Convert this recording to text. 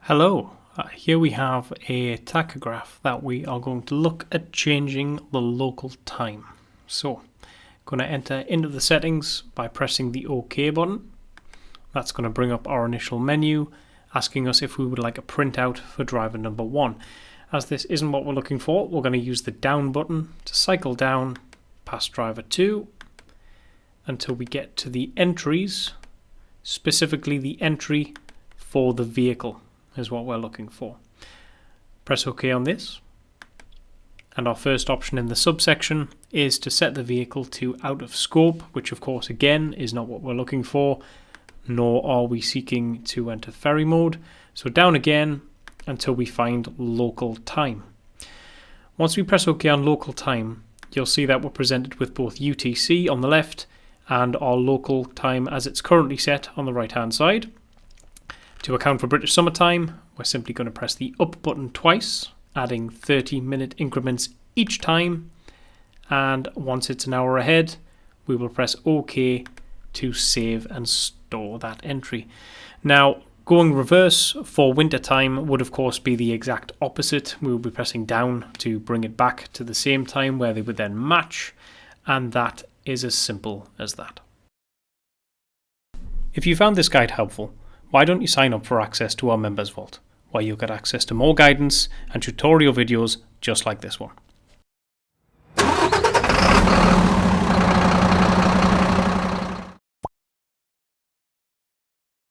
Hello, here we have a tachograph that we are going to look at changing the local time. So, going to enter into the settings by pressing the OK button. That's going to bring up our initial menu, asking us if we would like a printout for driver number 1. As this isn't what we're looking for, we're going to use the down button to cycle down past driver 2 until we get to the entries, specifically the entry for the vehicle is what we're looking for. Press OK on this, and our first option in the subsection is to set the vehicle to out of scope, which of course again is not what we're looking for, nor are we seeking to enter ferry mode. So down again until we find local time. Once we press OK on local time, you'll see that we're presented with both UTC on the left and our local time as it's currently set on the right hand side. To account for British summertime, we're simply going to press the up button twice, adding 30-minute increments each time, and once it's an hour ahead, we will press OK to save and store that entry. Now, going reverse for winter time would of course be the exact opposite. We will be pressing down to bring it back to the same time where they would then match, and that is as simple as that. If you found this guide helpful, why don't you sign up for access to our Members Vault, where you'll get access to more guidance and tutorial videos just like this one.